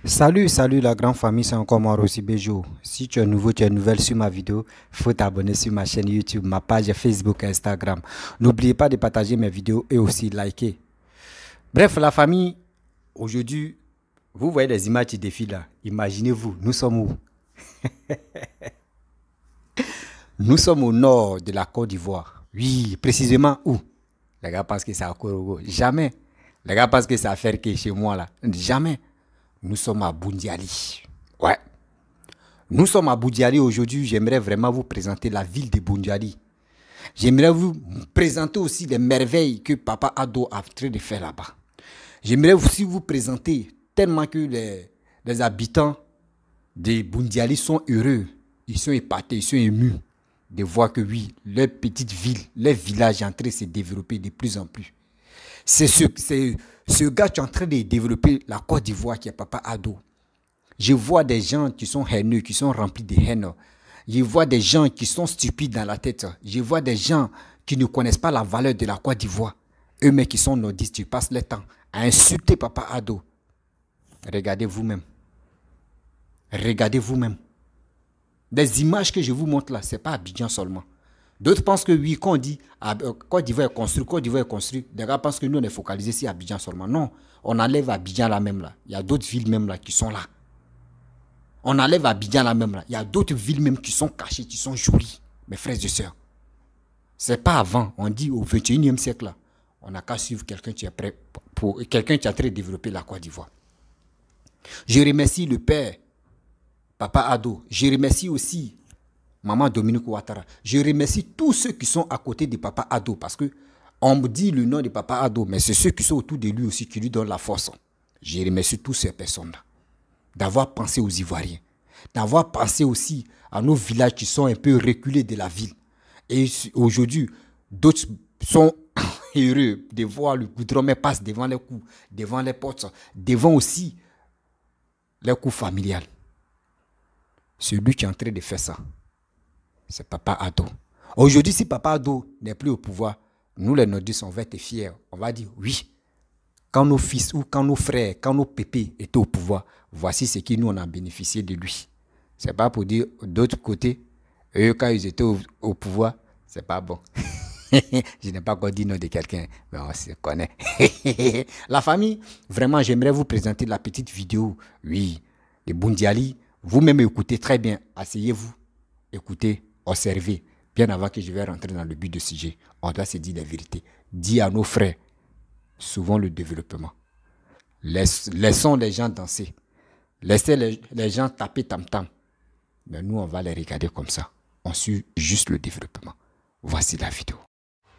Salut la grande famille, c'est encore moi Rossi Bejo. Si tu es nouveau, tu es nouvelle sur ma vidéo, faut t'abonner sur ma chaîne YouTube, ma page Facebook et Instagram. N'oubliez pas de partager mes vidéos et aussi liker. Bref, la famille, aujourd'hui, vous voyez les images qui défilent là. Imaginez-vous, nous sommes où? Nous sommes au nord de la Côte d'Ivoire. Oui, précisément où? Les gars pensent que c'est à Korogo. Jamais. Les gars pensent que c'est à Ferke chez moi là. Jamais. Nous sommes à Boundiali. Ouais. Nous sommes à Boundiali aujourd'hui. J'aimerais vraiment vous présenter la ville de Boundiali. J'aimerais vous présenter aussi les merveilles que Papa Ado a en train de faire là-bas. J'aimerais aussi vous présenter tellement que les habitants de Boundiali sont heureux. Ils sont épatés, ils sont émus de voir que oui, leur petite ville, leur village est en train de se développer de plus en plus. C'est ce gars qui est en train de développer la Côte d'Ivoire qui est Papa Ado. Je vois des gens qui sont haineux, qui sont remplis de haine. Je vois des gens qui sont stupides dans la tête. Je vois des gens qui ne connaissent pas la valeur de la Côte d'Ivoire. Eux-mêmes qui sont nordistes, ils passent le temps à insulter Papa Ado. Regardez vous-même. Regardez vous-même. Des images que je vous montre là, ce n'est pas Abidjan seulement. D'autres pensent que oui, quand on dit Côte d'Ivoire est construit, Côte d'Ivoire est construit, des gars pensent que nous on est focalisé sur Abidjan seulement. Non, on enlève Abidjan là même là. Il y a d'autres villes même là qui sont là. On enlève Abidjan là même là. Il y a d'autres villes même qui sont cachées, qui sont jolies, mes frères et sœurs. C'est pas avant, on dit au 21e siècle là. On n'a qu'à suivre quelqu'un qui est prêt pour quelqu'un qui a très développé la Côte d'Ivoire. Je remercie le père Papa Ado. Je remercie aussi Maman Dominique Ouattara. Je remercie tous ceux qui sont à côté de Papa Ado parce que on me dit le nom de Papa Ado, mais c'est ceux qui sont autour de lui aussi qui lui donnent la force. Je remercie toutes ces personnes-là d'avoir pensé aux Ivoiriens, d'avoir pensé aussi à nos villages qui sont un peu reculés de la ville. Et aujourd'hui, d'autres sont heureux de voir le goudron mais passe devant les coups, devant les portes, devant aussi les coups familiales. Celui qui est en train de faire ça, c'est Papa Ado. Aujourd'hui, si Papa Ado n'est plus au pouvoir, nous les nordistes, on va être fiers. On va dire oui. Quand nos fils ou quand nos frères, quand nos pépés étaient au pouvoir, voici ce qui nous on a bénéficié de lui. C'est pas pour dire d'autre côté, eux quand ils étaient au pouvoir, c'est pas bon. Je n'ai pas encore dit nom de quelqu'un, mais on se connaît. La famille, vraiment, j'aimerais vous présenter la petite vidéo, oui, de Boundiali. Vous-même écoutez très bien, asseyez-vous, écoutez, observez, bien avant que je vais rentrer dans le but de sujet. On doit se dire la vérité. Dis à nos frères, souvent le développement. Laissons les gens danser. Laissez les gens taper tam-tam. Mais nous, on va les regarder comme ça. On suit juste le développement. Voici la vidéo.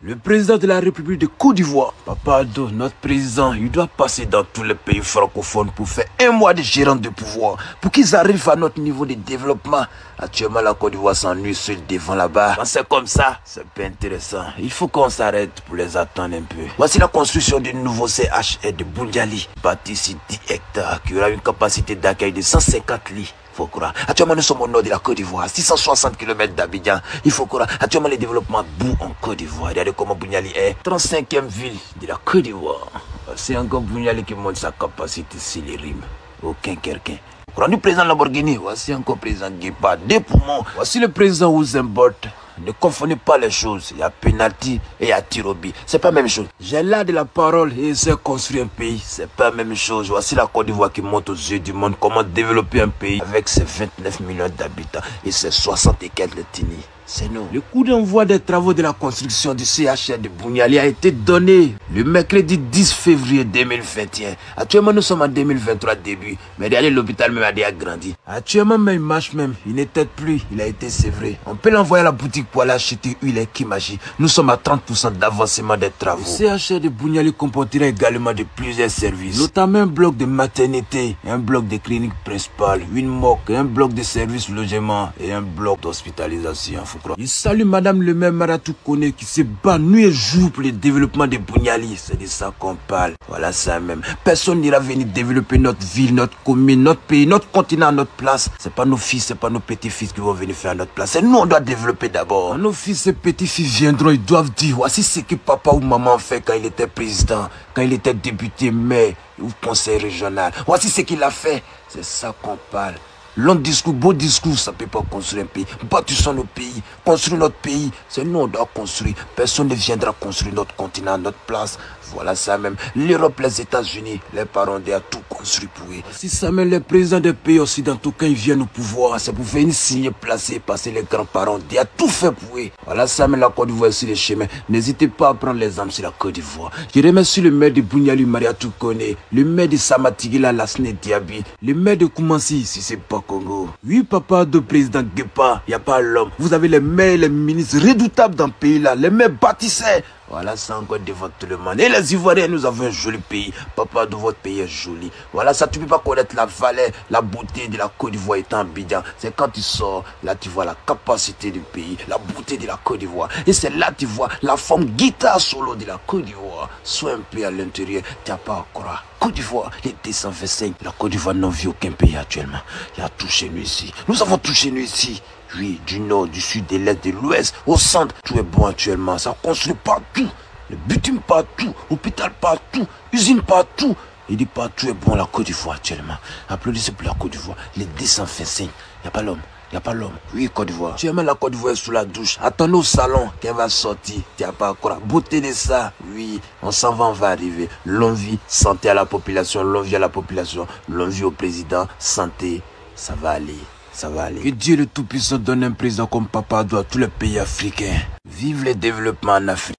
Le président de la République de Côte d'Ivoire, Papa Ado, notre président, il doit passer dans tous les pays francophones pour faire un mois de gérant de pouvoir, pour qu'ils arrivent à notre niveau de développement. Actuellement, la Côte d'Ivoire s'ennuie seul devant là-bas. Quand c'est comme ça, c'est pas intéressant. Il faut qu'on s'arrête pour les attendre un peu. Voici la construction du nouveau CHR de Boundiali, bâti sur 10 hectares, qui aura une capacité d'accueil de 150 lits. Faut croire. Actuellement, nous sommes au nord de la Côte d'Ivoire, 660 km d'Abidjan. Il faut croire. Actuellement, le développement bout en Côte d'Ivoire. Regardez comment Boundiali est 35e ville de la Côte d'Ivoire. C'est encore Boundiali qui montre sa capacité sur les rimes. Aucun quelqu'un. Rendu président Lamborghini, voici encore président Guépa, des poumons. Voici le président Usain Bolt. Ne confondez pas les choses. Il y a penalty et il y a tirobi. C'est pas la même chose. J'ai l'art de la parole et j'ai construit un pays. C'est pas la même chose. Voici la Côte d'Ivoire qui montre aux yeux du monde comment développer un pays avec ses 29 millions d'habitants et ses 60 et quelques ethnies. C'est nous. Le coup d'envoi des travaux de la construction du CHR de Boundiali a été donné le mercredi 10 février 2021. Actuellement, nous sommes en 2023 début, mais derrière l'hôpital même a déjà grandi. Actuellement, même il marche même. Il n'était plus. Il a été sévré. On peut l'envoyer à la boutique pour aller acheter huile et Kimaji. Nous sommes à 30% d'avancement des travaux. Le CHR de Boundiali comportera également de plusieurs services, notamment un bloc de maternité, un bloc de clinique principale, une morgue, un bloc de services logement et un bloc d'hospitalisation. Foukra. Je salue Madame le maire Maratou Kone qui se bat nuit et jour pour le développement de Bouniali. C'est de ça qu'on parle. Voilà ça même. Personne n'ira venir développer notre ville, notre commune, notre pays, notre continent à notre place. C'est pas nos fils, c'est pas nos petits-fils qui vont venir faire à notre place. C'est nous, on doit développer d'abord. Quand nos fils et petits-fils viendront, ils doivent dire, voici ce que papa ou maman a fait quand il était président, quand il était député, maire ou conseil régional. Voici ce qu'il a fait. C'est ça qu'on parle. Long discours, beau discours, ça ne peut pas construire un pays. Bâtissons nos pays, construire notre pays. C'est nous on doit construire. Personne ne viendra construire notre continent, notre place. Voilà ça même. L'Europe, les États-Unis, les parents ont tout construit pour eux. Si ça même les présidents des pays occidentaux, quand ils viennent au pouvoir, c'est pour venir signer, placer, passer les grands-parents. Ils ont tout fait pour eux. Voilà ça même la Côte d'Ivoire sur les chemins. N'hésitez pas à prendre l'exemple sur la Côte d'Ivoire. Je remercie le maire de Bouniali Mariatou Kone, le maire de Samatigila Lasne Diaby, le maire de Koumansi, si c'est pas Congo. Oui, papa de président Guepa, il n'y a pas l'homme. Vous avez les maires, les ministres redoutables dans le pays là, les maires bâtisseurs. Voilà ça encore devant tout le monde. Et les Ivoiriens, nous avons un joli pays. Papa de votre pays est joli. Voilà ça, tu ne peux pas connaître la valeur, la beauté de la Côte d'Ivoire étant Abidjan. C'est quand tu sors, là tu vois la capacité du pays, la beauté de la Côte d'Ivoire. Et c'est là tu vois la forme guitare solo de la Côte d'Ivoire. Sois un peu à l'intérieur, tu n'as pas à croire. Côte d'Ivoire, les 225. La Côte d'Ivoire n'a vu aucun pays actuellement. Il y a tout chez nous ici. Nous avons tout chez nous ici. Oui, du nord, du sud, de l'est, de l'ouest, au centre, tout est bon actuellement. Ça construit partout. Le bitume partout, hôpital partout, usine partout. Il dit partout est bon la Côte d'Ivoire actuellement. Applaudissez pour la Côte d'Ivoire. Les 225. Il n'y a pas l'homme. Il n'y a pas l'homme. Oui, Côte d'Ivoire. Tu aimes la Côte d'Ivoire sous la douche. Attends au salon qu'elle va sortir. Tu n'as pas à croire. Beauté de ça. Oui, on s'en va, on va arriver. Longue vie, santé à la population. Longue vie à la population. Longue vie au président. Santé, ça va aller. Ça va aller. Que Dieu le Tout-Puissant donne un président comme Papa Ado à tous les pays africains. Vive le développement en Afrique.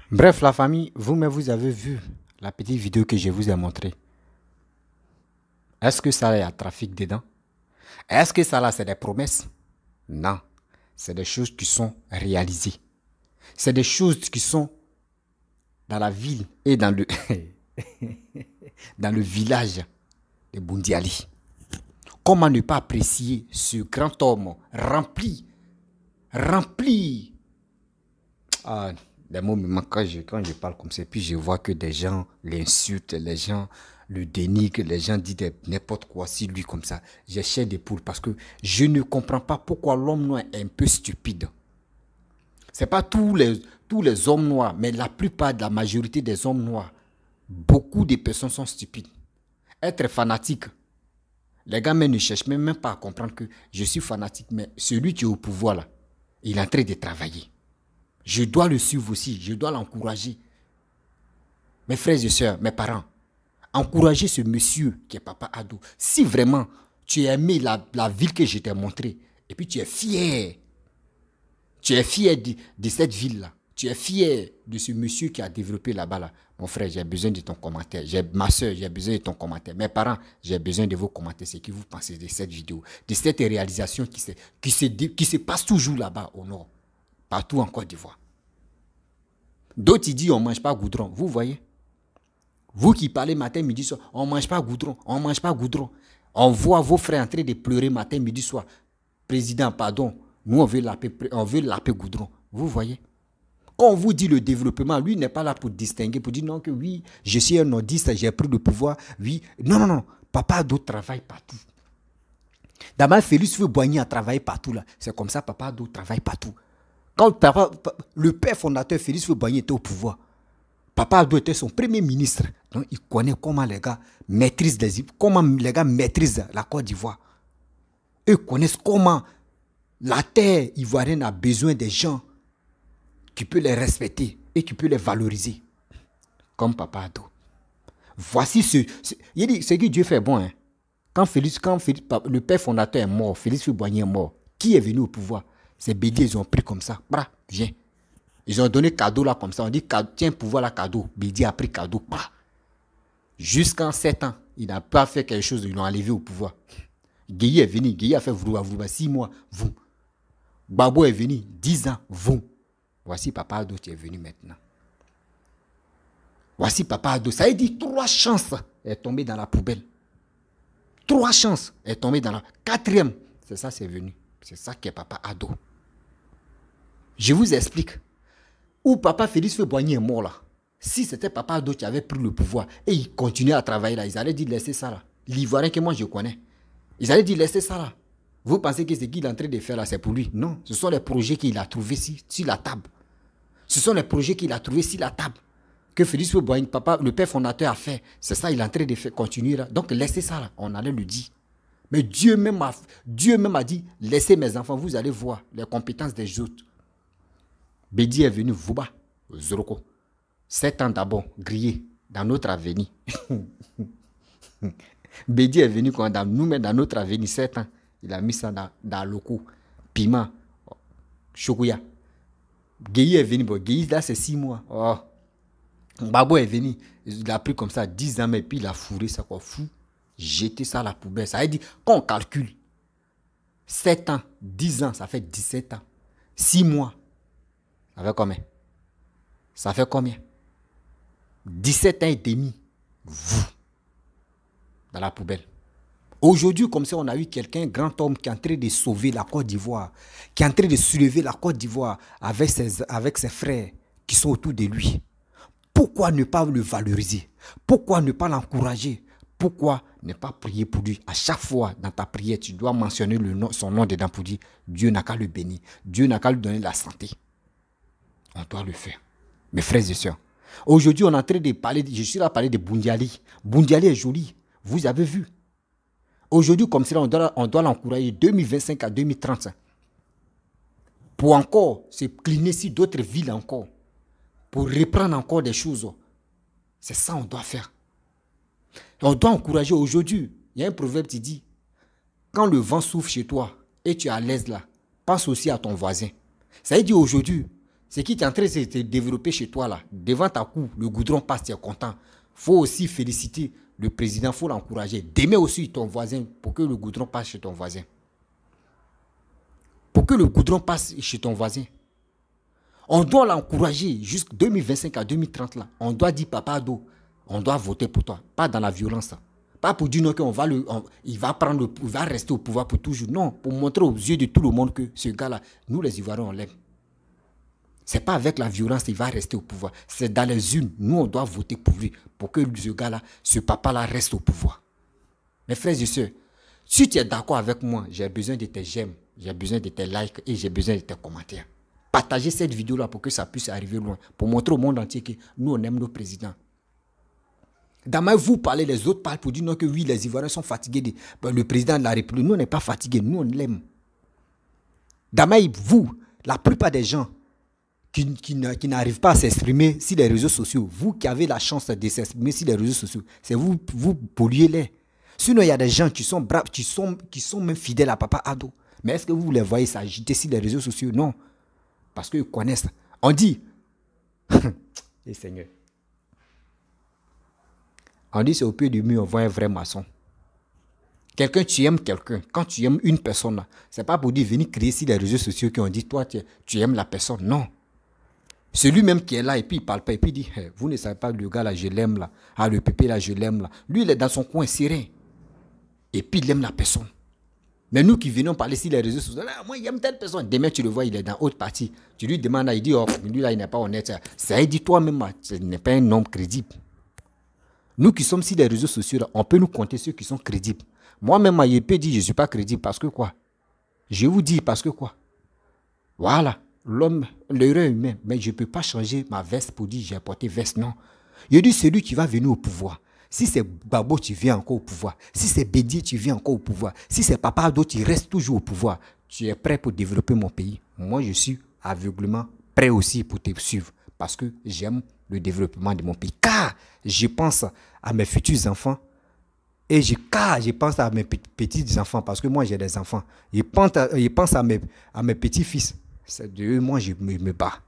Bref, la famille, vous-même, vous avez vu la petite vidéo que je vous ai montrée. Est-ce que ça, il y a trafic dedans? Est-ce que ça, là, c'est des promesses? Non. C'est des choses qui sont réalisées. C'est des choses qui sont dans la ville et dans le, dans le village de Boundiali. Comment ne pas apprécier ce grand homme rempli. Ah, les mots me manquent quand je parle comme ça. Puis je vois que des gens l'insultent, les gens le dénigrent, les gens disent n'importe quoi sur lui comme ça. J'ai chair de poule parce que je ne comprends pas pourquoi l'homme noir est un peu stupide. Ce n'est pas tous les hommes noirs, mais la plupart de la majorité des hommes noirs, beaucoup de personnes sont stupides. Être fanatique, les gars ne cherchent même pas à comprendre que je suis fanatique, mais celui qui est au pouvoir là, il est en train de travailler. Je dois le suivre aussi, je dois l'encourager. Mes frères et sœurs, mes parents, encouragez ce monsieur qui est Papa Ado. Si vraiment tu as aimé la ville que je t'ai montrée, et puis tu es fier de cette ville-là, tu es fier de ce monsieur qui a développé là-bas, là. Mon frère, j'ai besoin de ton commentaire. Ma soeur, j'ai besoin de ton commentaire. Mes parents, j'ai besoin de vos commentaires. C'est ce que vous pensez de cette vidéo, de cette réalisation qui se passe toujours là-bas au nord. Partout en Côte d'Ivoire. D'autres, ils disent on ne mange pas goudron. Vous voyez? Vous qui parlez matin, midi, soir, on ne mange pas goudron. On ne mange pas goudron. On voit vos frères en train de pleurer matin, midi, soir. Président, pardon. Nous, on veut laper goudron. Vous voyez? Quand on vous dit le développement, lui n'est pas là pour distinguer, pour dire non, que oui, je suis un nordiste, j'ai pris le pouvoir. Oui. Non. Papa Ado travaille partout. D'abord, Félix Houphouët-Boigny a travaillé partout là. C'est comme ça, Papa Ado travaille partout. Quand le père fondateur Félix Houphouët-Boigny était au pouvoir, Papa Ado était son premier ministre. Donc il connaît comment les gars maîtrisent la Côte d'Ivoire. Eux connaissent comment la terre ivoirienne a besoin des gens qui peuvent les respecter et qui peuvent les valoriser. Comme Papa Ado. Voici il dit, ce que Dieu fait bon. Hein. Le père fondateur est mort, Félix Houphouët-Boigny est mort, qui est venu au pouvoir? C'est Bédié, ils ont pris comme ça. Bra, viens. Ils ont donné cadeau là comme ça. On dit, tiens, pouvoir là, cadeau. Bédié a pris cadeau. Bra. Jusqu'en 7 ans, il n'a pas fait quelque chose, ils l'ont enlevé au pouvoir. Gueye est venu, Gueye a fait vrouba, 6 mois, vous. Gbagbo est venu, 10 ans, vous. Voici Papa Ado qui est venu maintenant. Voici Papa Ado. Ça veut dire 3 chances est tombé dans la poubelle. 3 chances est tombé dans la 4e. C'est ça, c'est venu. C'est ça qui est Papa Ado. Je vous explique. Où Papa Félix Houphouët-Boigny est mort là. Si c'était Papa Ado qui avait pris le pouvoir et il continuait à travailler là, ils allaient dire laissez ça là. L'Ivoirien que moi je connais. Ils allaient dire laissez ça là. Vous pensez que ce qu'il est en train de faire là, c'est pour lui? Non, ce sont les projets qu'il a trouvés sur la table. Ce sont les projets qu'il a trouvés sur la table. Que Félix Houphouët-Boigny, papa, le père fondateur a fait. C'est ça, il est en train de faire, continuer là. Donc laissez ça là, on allait le dire. Mais Dieu même a dit, laissez mes enfants, vous allez voir les compétences des autres. Bédi est venu, Vouba, Zoroko. 7 ans d'abord, grillé, dans notre avenir. Bédi est venu dans notre avenir, 7 ans. Il a mis ça dans le coup. Piment, choukouya. Gueye est venu, bon, Gueye là c'est 6 mois. Oh. Babo est venu, il a pris comme ça 10 ans, mais puis il a fourré ça quoi, fou. Jeter ça à la poubelle. Ça veut dire, quand on calcule, 7 ans, 10 ans, ça fait 17 ans. 6 mois, ça fait combien? Ça fait combien? 17 ans et demi, vous, dans la poubelle. Aujourd'hui, comme ça, on a eu quelqu'un, grand homme, qui est en train de sauver la Côte d'Ivoire, qui est en train de soulever la Côte d'Ivoire avec ses frères qui sont autour de lui. Pourquoi ne pas le valoriser? Pourquoi ne pas l'encourager? Pourquoi ne pas prier pour lui? À chaque fois, dans ta prière, tu dois mentionner son nom dedans pour dire Dieu n'a qu'à le bénir. Dieu n'a qu'à lui donner la santé. On doit le faire. Mes frères et sœurs, aujourd'hui, on est en train de parler, je suis là à parler de Boundiali. Boundiali est joli. Vous avez vu. Aujourd'hui, comme cela, on doit l'encourager 2025 à 2030. Pour encore se cliner sur d'autres villes encore. Pour reprendre encore des choses. C'est ça qu'on doit faire. On doit encourager aujourd'hui. Il y a un proverbe qui dit, quand le vent souffle chez toi et tu es à l'aise là, pense aussi à ton voisin. Ça veut dire aujourd'hui, ce qui est en train de se développer chez toi là, devant ta cour, le goudron passe, tu es content. Il faut aussi féliciter le président, il faut l'encourager. D'aimer aussi ton voisin pour que le goudron passe chez ton voisin. Pour que le goudron passe chez ton voisin. On doit l'encourager jusqu'en 2025 à 2030 là. On doit dire Papa Ado, on doit voter pour toi, pas dans la violence. Pas pour dire non il va rester au pouvoir pour toujours. Non, pour montrer aux yeux de tout le monde que ce gars-là, nous les Ivoiriens, on l'aime. Ce n'est pas avec la violence qu'il va rester au pouvoir. C'est dans les urnes. Nous, on doit voter pour lui, pour que ce gars-là, ce papa-là reste au pouvoir. Mes frères et sœurs, si tu es d'accord avec moi, j'ai besoin de tes j'aime, j'ai besoin de tes likes et j'ai besoin de tes commentaires. Partagez cette vidéo-là pour que ça puisse arriver loin, pour montrer au monde entier que nous, on aime nos présidents. Demain, vous parlez, les autres parlent pour dire non, que oui, les Ivoiriens sont fatigués. Le président de la République, nous, on n'est pas fatigués, nous, on l'aime. Demain, vous, la plupart des gens qui n'arrivent pas à s'exprimer sur les réseaux sociaux, vous qui avez la chance de s'exprimer sur les réseaux sociaux, c'est vous polluez-les. Sinon, il y a des gens qui sont braves, qui sont même fidèles à Papa Ado. Mais est-ce que vous les voyez s'agiter sur les réseaux sociaux? Non. Parce qu'ils connaissent. On dit, et Seigneur, on dit c'est au pied du mur, on voit un vrai maçon. Quelqu'un, tu aimes quelqu'un. Quand tu aimes une personne, ce n'est pas pour dire venir crier sur les réseaux sociaux qui ont dit, toi, tu aimes la personne. Non. Celui-même qui est là et puis il ne parle pas et puis il dit, hey, vous ne savez pas, le gars là, je l'aime là. Ah, le pépé là, je l'aime là. Lui, il est dans son coin serein. Et puis il aime la personne. Mais nous qui venons parler sur les réseaux sociaux, là, moi, il aime telle personne. Demain, tu le vois, il est dans autre partie. Tu lui demandes, il dit, oh, lui là, il n'est pas honnête. Ça dit toi-même, ce n'est pas un homme crédible. Nous qui sommes sur les réseaux sociaux, là, on peut nous compter ceux qui sont crédibles. Moi-même, je peux dire, je ne suis pas crédible parce que quoi? Je vous dis parce que quoi? Voilà. L'homme, l'erreur humain, mais je ne peux pas changer ma veste pour dire j'ai porté veste, non. Je dis celui qui va venir au pouvoir. Si c'est Babo, tu viens encore au pouvoir. Si c'est Bédié, tu viens encore au pouvoir. Si c'est Papa Ado, tu restes toujours au pouvoir. Tu es prêt pour développer mon pays. Moi, je suis aveuglément prêt aussi pour te suivre parce que j'aime le développement de mon pays. Car je pense à mes futurs enfants Et car je pense à mes petits-enfants, parce que moi j'ai des enfants. Je pense à mes petits-fils. C'est de eux, moi je me bats.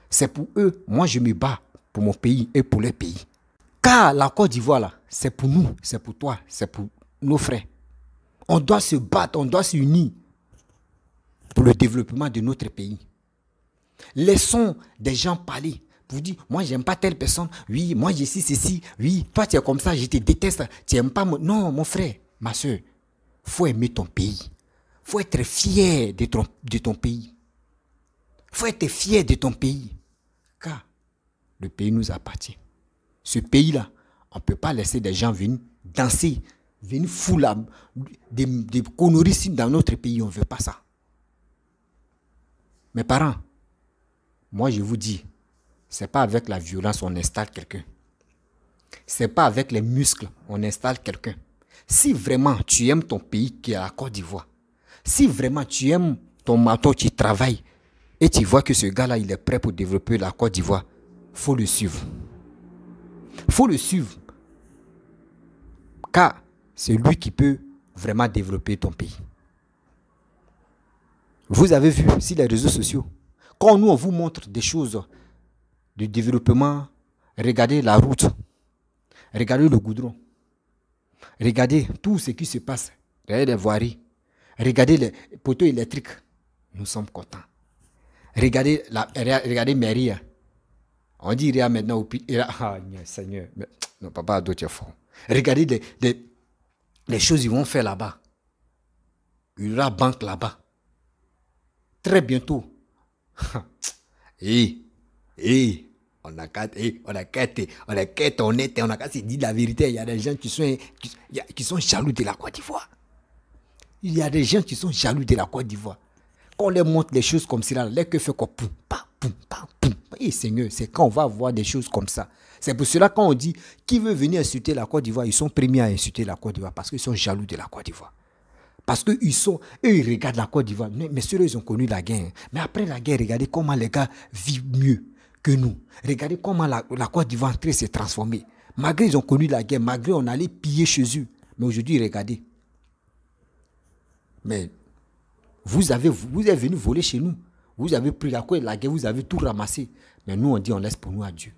C'est pour eux, moi je me bats pour mon pays et pour leur pays. Car la Côte d'Ivoire, là, c'est pour nous, c'est pour toi, c'est pour nos frères. On doit se battre, on doit s'unir pour le développement de notre pays. Laissons des gens parler. Pour dire, moi, j'aime pas telle personne. Oui, moi, je suis ceci. Oui, toi, tu es comme ça, je te déteste. Tu n'aimes pas mon... Non, mon frère, ma soeur, il faut aimer ton pays. Il faut être fier de ton pays. Il faut être fier de ton pays. Car le pays nous appartient. Ce pays-là, on ne peut pas laisser des gens venir danser, venir fouler des conneries dans notre pays. On ne veut pas ça. Mes parents, moi, je vous dis, ce n'est pas avec la violence qu'on installe quelqu'un. Ce n'est pas avec les muscles qu'on installe quelqu'un. Si vraiment tu aimes ton pays qui est la Côte d'Ivoire, si vraiment tu aimes ton maton, tu travailles et tu vois que ce gars-là, il est prêt pour développer la Côte d'Ivoire, il faut le suivre. Il faut le suivre. Car c'est lui qui peut vraiment développer ton pays. Vous avez vu sur les réseaux sociaux, quand nous on vous montre des choses de développement, regardez la route, regardez le goudron, regardez tout ce qui se passe, regardez les voiries, regardez les poteaux électriques, nous sommes contents. Regardez Mairie, on dit il y a maintenant, ah Seigneur, mais, non papa, d'autres fort. Regardez les choses qu'ils vont faire là-bas. Il y aura banque là-bas. Très bientôt. On a qu'à être honnête, on a qu'à se dire la vérité. Il y a des gens qui sont jaloux de la Côte d'Ivoire. Il y a des gens qui sont jaloux de la Côte d'Ivoire. Quand on leur montre les choses comme ça, les que fait quoi, poum, pa, poum, pa, poum. Et Seigneur, c'est quand on va voir des choses comme ça. C'est pour cela quand on dit qui veut venir insulter la Côte d'Ivoire, ils sont premiers à insulter la Côte d'Ivoire parce qu'ils sont jaloux de la Côte d'Ivoire. Parce qu'eux, ils regardent la Côte d'Ivoire. Mais ceux-là, ils ont connu la guerre. Mais après la guerre, regardez comment les gars vivent mieux que nous. Regardez comment la Côte d'Ivoire est en train de se transformer. Malgré ils ont connu la guerre, malgré on allait piller chez eux. Mais aujourd'hui, regardez. Mais vous êtes venus voler chez nous. Vous avez pris la guerre, vous avez tout ramassé. Mais nous, on dit, on laisse pour nous à Dieu.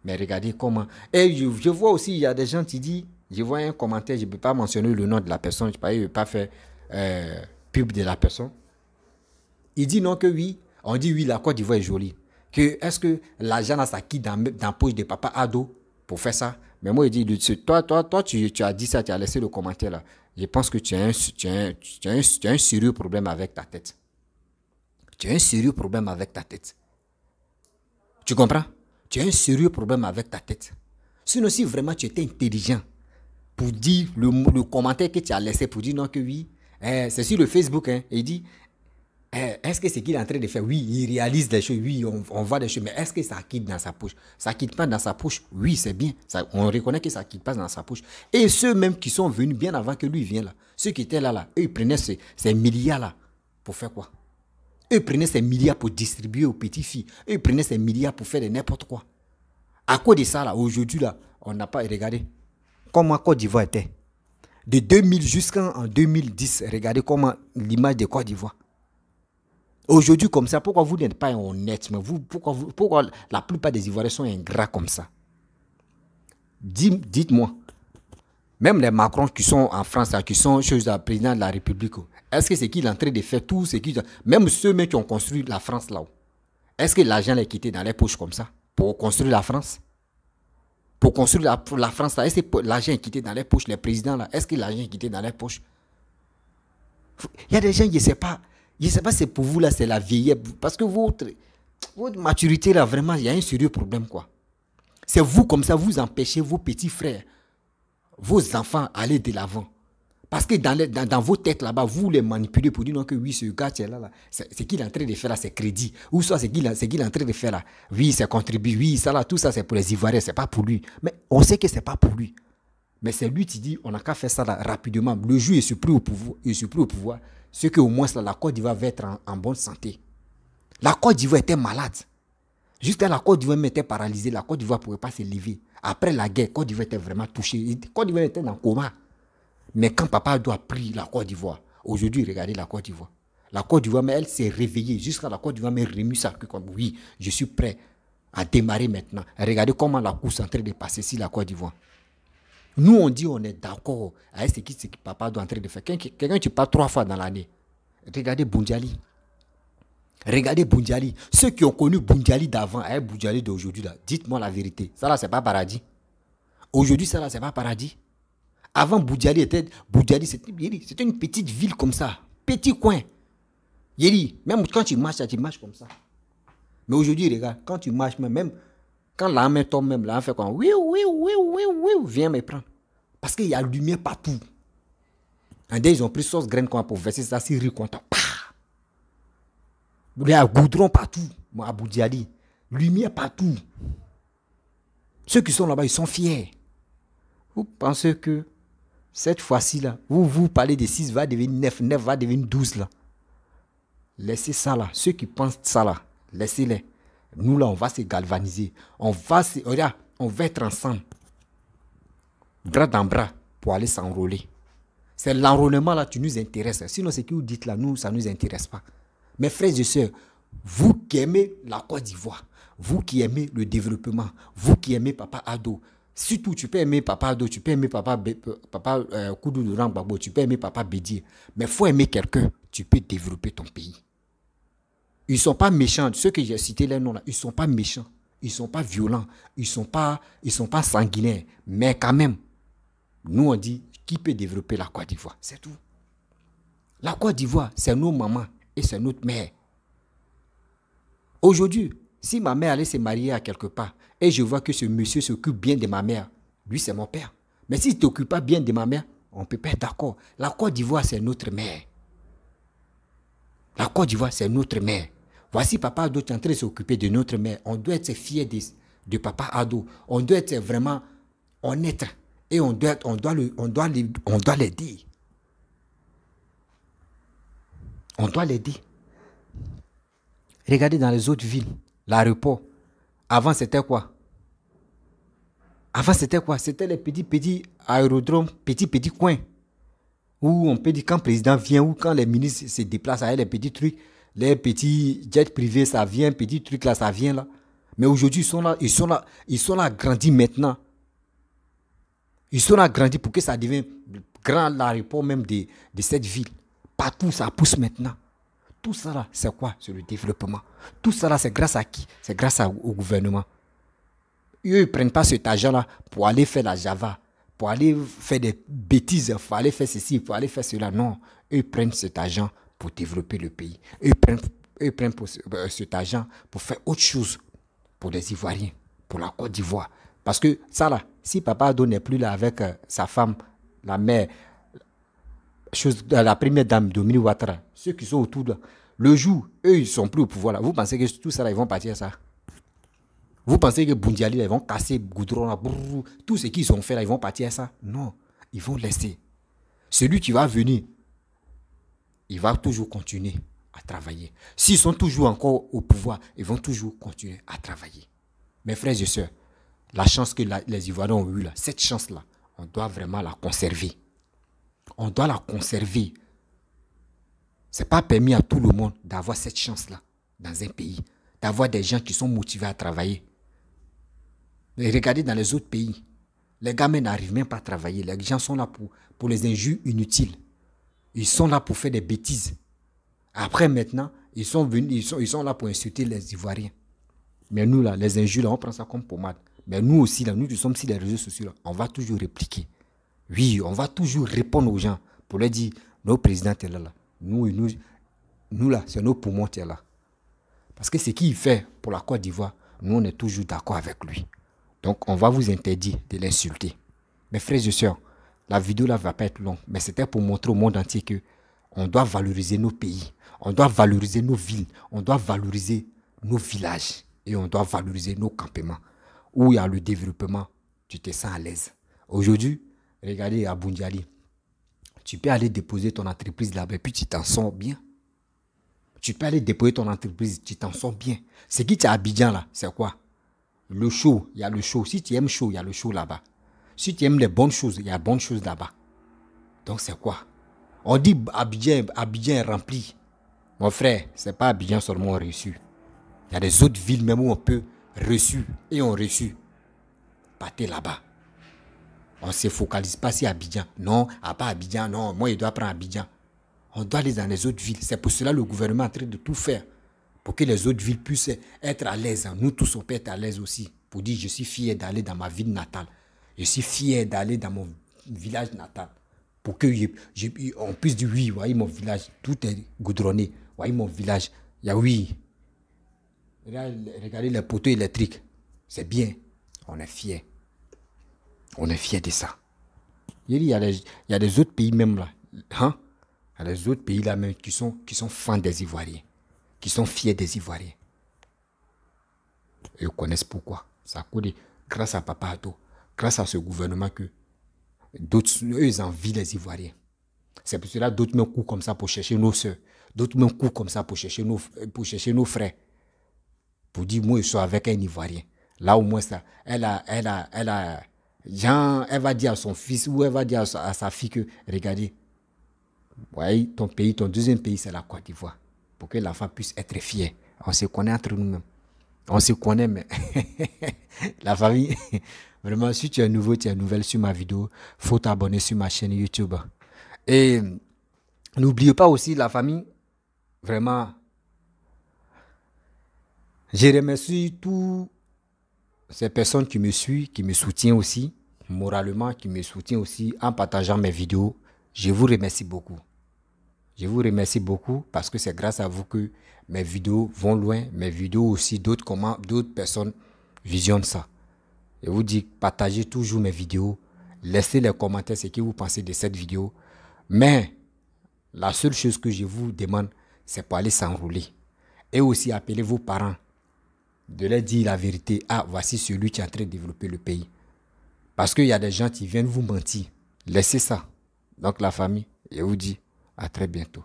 Mais regardez comment. Et je vois aussi, il y a des gens qui disent, je vois un commentaire, je ne peux pas mentionner le nom de la personne, je ne peux pas faire pub de la personne. Il dit non que oui, on dit oui, la Côte d'Ivoire est jolie. Que est-ce que l'argent a sa qui dans la poche de papa Ado pour faire ça? Mais moi, il dit, toi, tu as dit ça, tu as laissé le commentaire là. Je pense que tu as un sérieux problème avec ta tête. Tu as un sérieux problème avec ta tête. Tu comprends? Tu as un sérieux problème avec ta tête. Sinon, si vraiment tu étais intelligent pour dire le commentaire que tu as laissé pour dire non que oui, c'est sur le Facebook, hein, il dit, est-ce que c'est qu'il est en train de faire? Oui, il réalise des choses, oui, on voit des choses, mais est-ce que ça quitte dans sa poche? Ça quitte pas dans sa poche? Oui, c'est bien. On reconnaît que ça quitte pas dans sa poche. Et ceux même qui sont venus bien avant que lui vienne là, ceux qui étaient là, eux, ils prenaient ces milliards là pour faire quoi? Eux prenaient ces milliards pour distribuer aux petites filles. Eux prenaient ces milliards pour faire de n'importe quoi. À cause de ça, là, aujourd'hui, là, on n'a pas regardé comment Côte d'Ivoire était. De 2000 jusqu'en 2010, regardez comment l'image de Côte d'Ivoire. Aujourd'hui, comme ça, pourquoi vous n'êtes pas honnête? Mais pourquoi la plupart des Ivoiriens sont ingrats comme ça? Dites-moi. Même les Macron qui sont en France, qui sont chez le président de la République, est-ce que c'est qu'il est en train de faire tout ce qu'il... Même ceux qui ont construit la France là-haut, est-ce que l'argent est quitté dans les poches comme ça pour construire la France? Pour construire la France là, est-ce que l'argent est quitté dans les poches? Les présidents là, est-ce que l'argent est quitté dans les poches? Il y a des gens qui ne savent pas. Je ne sais pas si c'est pour vous là, c'est la vieillesse. Parce que votre maturité là, vraiment, il y a un sérieux problème quoi. C'est vous comme ça, vous empêchez vos petits frères, vos enfants aller de l'avant. Parce que dans vos têtes là-bas, vous les manipulez pour dire non que oui, ce gars là, c'est qu'il est en train de faire là, c'est crédit. Ou soit c'est qu'il est en train de faire là. Oui, c'est contribué. Oui, ça là, tout ça c'est pour les Ivoiriens, c'est pas pour lui. Mais on sait que c'est pas pour lui. Mais c'est lui qui dit, on n'a qu'à faire ça là, rapidement. Le jour est surpris au pouvoir. C'est qu'au moins là, la Côte d'Ivoire va être en bonne santé. La Côte d'Ivoire était malade. Jusqu'à la Côte d'Ivoire était paralysée, la Côte d'Ivoire ne pouvait pas se lever. Après la guerre, Côte d'Ivoire était vraiment touchée. Côte d'Ivoire était dans le coma. Mais quand Papa Addo a pris la Côte d'Ivoire, aujourd'hui, regardez la Côte d'Ivoire. La Côte d'Ivoire, mais elle s'est réveillée. Jusqu'à la Côte d'Ivoire, mais remue sa queue comme oui, je suis prêt à démarrer maintenant. Regardez comment la course est en train de passer sur la Côte d'Ivoire. Nous, on dit on est d'accord avec ce que Papa Addo est en train de faire. Quelqu'un qui parle 3 fois dans l'année. Regardez Boundiali. Regardez Boundiali. Ceux qui ont connu Boundiali d'avant avec Boundiali d'aujourd'hui, dites-moi la vérité. Ça là, c'est pas paradis. Aujourd'hui, ça là, c'est pas paradis. Avant, Boundiali, c'était une petite ville comme ça. Petit coin. Même quand tu marches comme ça. Mais aujourd'hui, regarde, quand tu marches, même quand la main tombe, même là, on fait quoi? Oui, viens me prendre. Parce qu'il y a lumière partout. Un des, ils ont pris sauce graine pour verser ça sur riz content. Il y a goudron partout. Moi, à Boundiali. Lumière partout. Ceux qui sont là-bas, ils sont fiers. Vous pensez que cette fois-ci, là, vous parlez de 6 va devenir 9, 9 va devenir 12 là. Laissez ça là. Ceux qui pensent ça là, laissez-les. Nous là, on va se galvaniser. On va être ensemble. Bras dans bras pour aller s'enrôler. C'est l'enrôlement là qui nous intéresse. Sinon, ce que vous dites là, nous, ça ne nous intéresse pas. Mes frères et sœurs, vous qui aimez la Côte d'Ivoire, vous qui aimez le développement, vous qui aimez Papa Addo, surtout tu peux aimer Papa Addo, tu peux aimer Papa Koudou Laurent Gbagbo, tu peux aimer Papa Bédié, mais il faut aimer quelqu'un, tu peux développer ton pays. Ils ne sont pas méchants, ceux que j'ai cités les noms là, ils ne sont pas méchants, ils ne sont pas violents, ils ne sont pas sanguinaires, mais quand même, nous on dit, qui peut développer la Côte d'Ivoire? C'est tout. La Côte d'Ivoire, c'est nos mamans et c'est notre mère. Aujourd'hui, si ma mère allait se marier à quelque part et je vois que ce monsieur s'occupe bien de ma mère, lui c'est mon père. Mais s'il ne t'occupe pas bien de ma mère, on ne peut pas être d'accord. La Côte d'Ivoire, c'est notre mère. La Côte d'Ivoire, c'est notre mère. Voici Papa Addo qui est en train de s'occuper de notre mère. On doit être fiers de Papa Addo. On doit être vraiment honnête. Et on doit l'aider. On doit l'aider. Regardez dans les autres villes, l'aéroport. Avant, c'était quoi? C'était les petits aérodromes, petits coins. Où on peut dire quand le président vient ou quand les ministres se déplacent avec les petits trucs, les petits jets privés, ça vient, petits trucs là, ça vient là. Mais aujourd'hui, ils sont là grandis maintenant. Ils sont là grandis pour que ça devienne grand l'aéroport même de cette ville. Partout, ça pousse maintenant. Tout ça là, c'est quoi? C'est le développement. Tout ça là, c'est grâce à qui? C'est grâce au gouvernement. Eux, ils ne prennent pas cet argent-là pour aller faire la Java, pour aller faire des bêtises, pour aller faire ceci, pour aller faire cela. Non, eux prennent cet argent pour développer le pays. Eux prennent cet argent pour faire autre chose pour les Ivoiriens, pour la Côte d'Ivoire. Parce que ça là, si Papa Addo n'est plus là avec sa femme, la mère, la première dame Dominique Ouattara, ceux qui sont autour là, le jour, eux ils sont plus au pouvoir là. Vous pensez que tout ça là, ils vont partir à ça? Vous pensez que Boundiali là, ils vont casser Goudron là, brrr, tout ce qu'ils ont fait là, ils vont partir à ça? Non, ils vont laisser. Celui qui va venir, il va toujours continuer à travailler. S'ils sont toujours encore au pouvoir, ils vont toujours continuer à travailler. Mes frères et sœurs, la chance que les Ivoiriens ont eue là, cette chance-là, on doit vraiment la conserver. On doit la conserver. Ce n'est pas permis à tout le monde d'avoir cette chance-là dans un pays, d'avoir des gens qui sont motivés à travailler. Et regardez dans les autres pays, les gamins n'arrivent même pas à travailler. Les gens sont là pour les injures inutiles. Ils sont là pour faire des bêtises. Après maintenant, ils sont là pour insulter les Ivoiriens. Mais nous là, les injures là, on prend ça comme pommade. Mais nous aussi là, nous qui sommes sur les réseaux sociaux là, on va toujours répliquer. Oui, on va toujours répondre aux gens pour leur dire, nos présidents sont là. Nous là, c'est nos poumons qui sont là. Parce que ce qu'il fait pour la Côte d'Ivoire, nous on est toujours d'accord avec lui. Donc on va vous interdire de l'insulter. Mes frères et sœurs, la vidéo là va pas être longue, mais c'était pour montrer au monde entier que on doit valoriser nos pays, on doit valoriser nos villes, on doit valoriser nos villages et on doit valoriser nos campements. Où il y a le développement, tu te sens à l'aise. Aujourd'hui, regardez à Boundiali, tu peux aller déposer ton entreprise là-bas et puis tu t'en sors bien. Tu peux aller déposer ton entreprise, tu t'en sors bien. Ce qui est à Abidjan là, c'est quoi? Le show, il y a le show. Si tu aimes show, il y a le show là-bas. Si tu aimes les bonnes choses, il y a bonnes choses là-bas. Donc c'est quoi? On dit Abidjan est rempli. Mon frère, c'est pas Abidjan seulement reçu. Il y a des autres villes même où on peut reçu et on reçu. Partez là-bas. On ne se focalise pas sur Abidjan. Non, à part Abidjan, non, moi je dois prendre Abidjan. On doit aller dans les autres villes. C'est pour cela que le gouvernement est en train de tout faire. Pour que les autres villes puissent être à l'aise. Nous tous, on peut être à l'aise aussi. Pour dire, je suis fier d'aller dans ma ville natale. Je suis fier d'aller dans mon village natal. Pour qu'on puisse dire, oui, voyez mon village, tout est goudronné. Voyez mon village, il y a oui. Regardez les poteaux électriques. C'est bien. On est fier. On est fier de ça. Il y a des autres pays même là. Hein? Il y a des autres pays là même qui sont fans des Ivoiriens. Qui sont fiers des Ivoiriens. Et ils connaissent pourquoi. Ça a grâce à Papa Ato. Grâce à ce gouvernement que d'autres, eux, ils envient les Ivoiriens. C'est pour cela que d'autres me courent comme ça pour chercher nos soeurs. D'autres me courent comme ça pour chercher nos frères. Pour dire, moi, je suis avec un Ivoirien. Là, au moins, ça, elle va dire à son fils ou elle va dire à sa fille que, regardez, voyez, ton pays, ton deuxième pays, c'est la Côte d'Ivoire. Pour que l'enfant puisse être fier. On se connaît entre nous-mêmes. On se connaît, mais la famille, vraiment, si tu es nouveau, tu es nouvelle sur ma vidéo, il faut t'abonner sur ma chaîne YouTube. Et n'oubliez pas aussi la famille, vraiment, je remercie toutes ces personnes qui me suivent, qui me soutiennent aussi, moralement, qui me soutiennent aussi en partageant mes vidéos. Je vous remercie beaucoup. Je vous remercie beaucoup parce que c'est grâce à vous que mes vidéos vont loin. Mes vidéos aussi, d'autres personnes visionnent ça. Je vous dis, partagez toujours mes vidéos. Laissez les commentaires ce que vous pensez de cette vidéo. Mais la seule chose que je vous demande, c'est pour aller s'enrouler. Et aussi appeler vos parents. De leur dire la vérité. Ah, voici celui qui est en train de développer le pays. Parce qu'il y a des gens qui viennent vous mentir. Laissez ça. Donc la famille, je vous dis à très bientôt.